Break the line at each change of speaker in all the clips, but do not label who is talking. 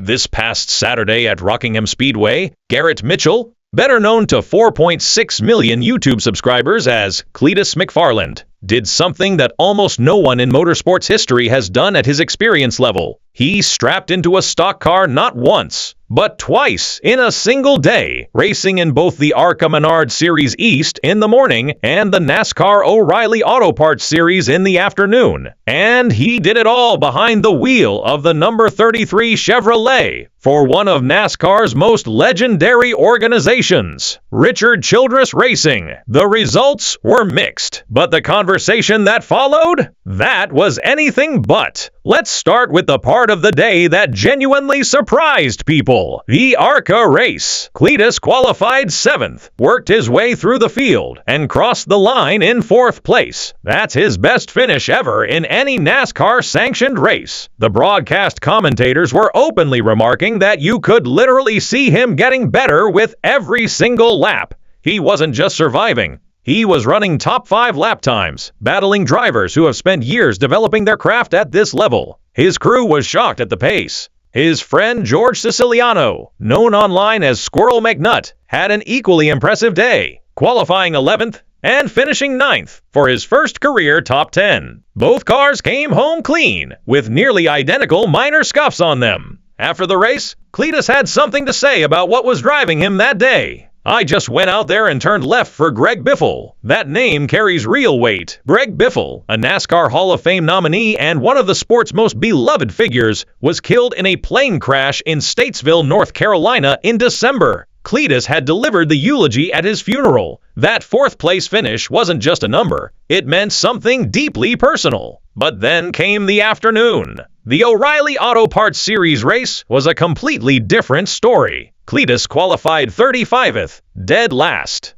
This past Saturday at Rockingham Speedway, Garrett Mitchell, better known to 4.6 million YouTube subscribers as Cleetus McFarland, did something that almost no one in motorsports history has done at his experience level. He strapped into a stock car not once, but twice in a single day, racing in both the ARCA Menard Series East in the morning and the NASCAR O'Reilly Auto Parts Series in the afternoon. And he did it all behind the wheel of the number 33 Chevrolet for one of NASCAR's most legendary organizations, Richard Childress Racing. The results were mixed, but the conversation that followed? That was anything but. Let's start with the part of the day that genuinely surprised people. The ARCA race. Cleetus qualified 7th, worked his way through the field, and crossed the line in 4th place. That's his best finish ever in any NASCAR-sanctioned race. The broadcast commentators were openly remarking that you could literally see him getting better with every single lap. He wasn't just surviving. He was running top 5 lap times, battling drivers who have spent years developing their craft at this level. His crew was shocked at the pace. His friend George Siciliano, known online as Squirrel McNutt, had an equally impressive day, qualifying 11th and finishing 9th for his first career top 10. Both cars came home clean, with nearly identical minor scuffs on them. After the race, Cleetus had something to say about what was driving him that day. "I just went out there and turned left for Greg Biffle. That name carries real weight." Greg Biffle, a NASCAR Hall of Fame nominee and one of the sport's most beloved figures, was killed in a plane crash in Statesville, North Carolina in December. Cleetus had delivered the eulogy at his funeral. That 4th place finish wasn't just a number. It meant something deeply personal. But then came the afternoon. The O'Reilly Auto Parts Series race was a completely different story. Cleetus qualified 35th, dead last.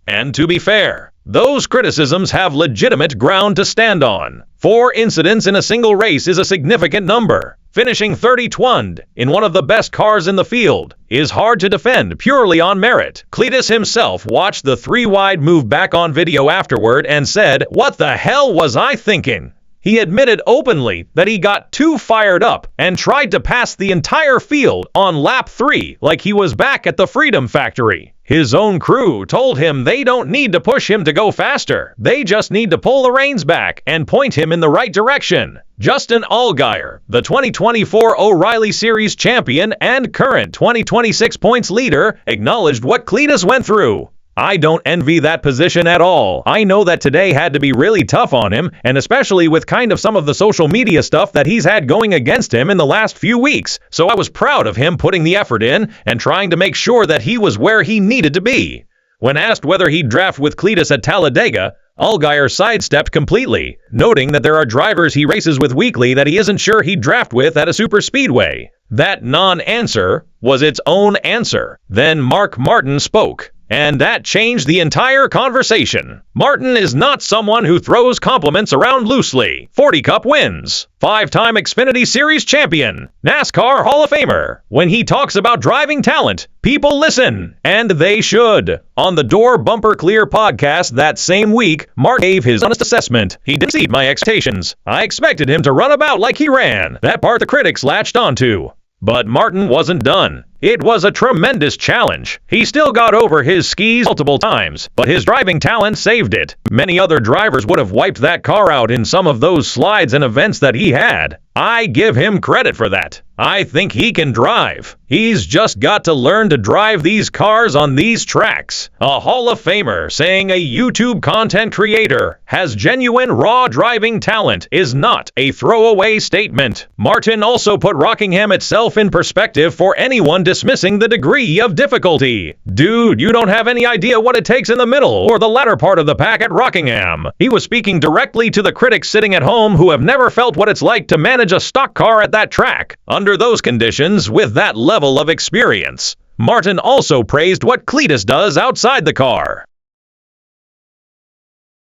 And to be fair, those criticisms have legitimate ground to stand on. 4 incidents in a single race is a significant number. Finishing 32nd in one of the best cars in the field is hard to defend purely on merit. Cleetus himself watched the 3-wide move back on video afterward and said, "What the hell was I thinking?" He admitted openly that he got too fired up and tried to pass the entire field on lap 3 like he was back at the Freedom Factory. His own crew told him they don't need to push him to go faster. They just need to pull the reins back and point him in the right direction. Justin Allgaier, the 2024 O'Reilly Series champion and current 2026 points leader, acknowledged what Cleetus went through. "I don't envy that position at all. I know that today had to be really tough on him, and especially with kind of some of the social media stuff that he's had going against him in the last few weeks. So I was proud of him putting the effort in and trying to make sure that he was where he needed to be." When asked whether he'd draft with Cleetus at Talladega, Allgaier sidestepped completely, noting that there are drivers he races with weekly that he isn't sure he'd draft with at a superspeedway. That non-answer was its own answer. Then Mark Martin spoke, and that changed the entire conversation. Martin is not someone who throws compliments around loosely. 40 Cup wins, 5-time Xfinity Series champion, NASCAR Hall of Famer. When he talks about driving talent, people listen, and they should. On the Door Bumper Clear podcast that same week, Mark gave his honest assessment. "He didn't exceed my expectations. I expected him to run about like he ran. That part the critics latched onto." But Martin wasn't done. It was a tremendous challenge. He still got over his skis multiple times, but his driving talent saved it. Many other drivers would have wiped that car out in some of those slides and events that he had. I give him credit for that. I think he can drive. He's just got to learn to drive these cars on these tracks. A Hall of Famer saying a YouTube content creator has genuine raw driving talent is not a throwaway statement. Martin also put Rockingham itself in perspective for anyone dismissing the degree of difficulty. "Dude, you don't have any idea what it takes in the middle or the latter part of the pack at Rockingham." He was speaking directly to the critics sitting at home who have never felt what it's like to manage a stock car at that track, under those conditions, with that level of experience. Martin also praised what Cleetus does outside the car.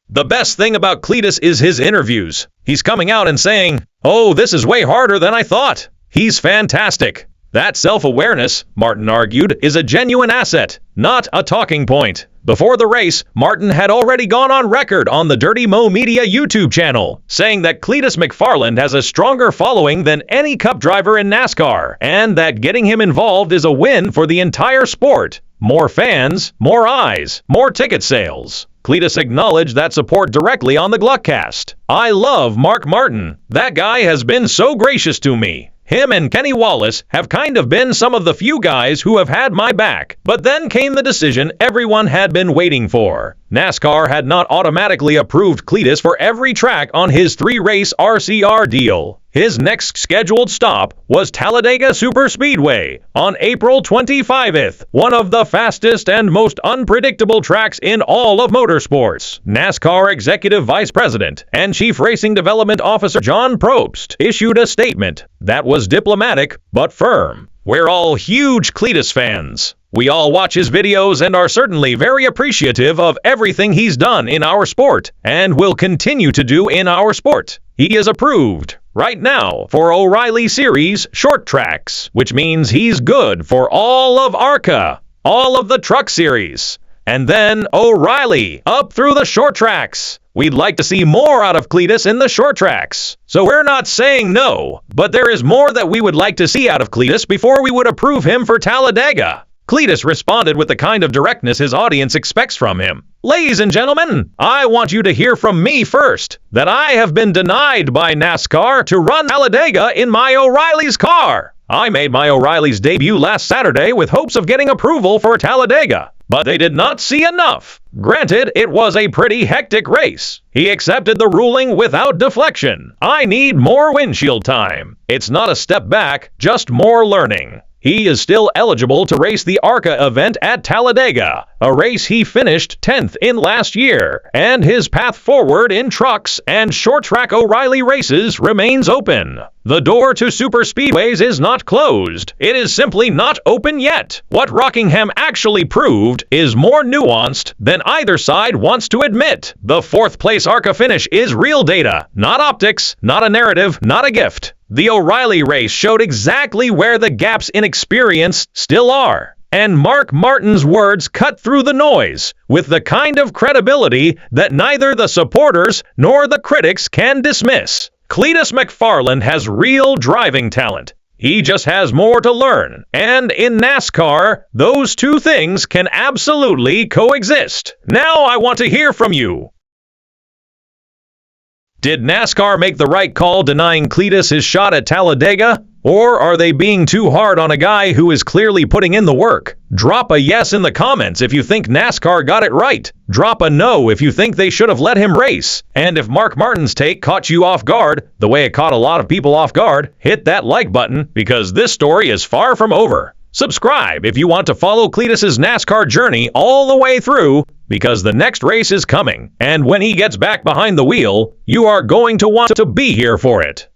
"The best thing about Cleetus is his interviews. He's coming out and saying, 'Oh, this is way harder than I thought.' He's fantastic. That self-awareness," Martin argued, "is a genuine asset, not a talking point. Before the race, Martin had already gone on record on the Dirty Mo Media YouTube channel, saying that Cleetus McFarland has a stronger following than any Cup driver in NASCAR, and that getting him involved is a win for the entire sport. More fans, more eyes, more ticket sales. Cleetus acknowledged that support directly on the Gluckcast. "I love Mark Martin. That guy has been so gracious to me. Him and Kenny Wallace have kind of been some of the few guys who have had my back." But then came the decision everyone had been waiting for. NASCAR had not automatically approved Cleetus for every track on his 3-race RCR deal. His next scheduled stop was Talladega Superspeedway on April 25th, one of the fastest and most unpredictable tracks in all of motorsports. NASCAR Executive Vice President and Chief Racing Development Officer John Probst issued a statement that was diplomatic but firm. "We're all huge Cleetus fans. We all watch his videos and are certainly very appreciative of everything he's done in our sport and will continue to do in our sport. He is approved right now for O'Reilly Series short tracks, which means he's good for all of ARCA, all of the Truck Series, and then O'Reilly up through the short tracks. We'd like to see more out of Cleetus in the short tracks. So we're not saying no, but there is more that we would like to see out of Cleetus before we would approve him for Talladega." Cleetus responded with the kind of directness his audience expects from him. "Ladies and gentlemen, I want you to hear from me first that I have been denied by NASCAR to run Talladega in my O'Reilly's car. I made my O'Reilly's debut last Saturday with hopes of getting approval for Talladega, but they did not see enough. Granted, it was a pretty hectic race. He accepted the ruling without deflection. I need more windshield time. It's not a step back, just more learning." He is still eligible to race the ARCA event at Talladega, a race he finished 10th in last year, and his path forward in trucks and short-track O'Reilly races remains open. The door to superspeedways is not closed. It is simply not open yet. What Rockingham actually proved is more nuanced than either side wants to admit. The 4th-place ARCA finish is real data, not optics, not a narrative, not a gift. The O'Reilly race showed exactly where the gaps in experience still are. And Mark Martin's words cut through the noise with the kind of credibility that neither the supporters nor the critics can dismiss. Cleetus McFarland has real driving talent. He just has more to learn. And in NASCAR, those two things can absolutely coexist. Now I want to hear from you. Did NASCAR make the right call denying Cleetus his shot at Talladega? Or are they being too hard on a guy who is clearly putting in the work? Drop a yes in the comments if you think NASCAR got it right. Drop a no if you think they should have let him race. And if Mark Martin's take caught you off guard, the way it caught a lot of people off guard, hit that like button because this story is far from over. Subscribe if you want to follow Cleetus's NASCAR journey all the way through, because the next race is coming, and when he gets back behind the wheel, you are going to want to be here for it.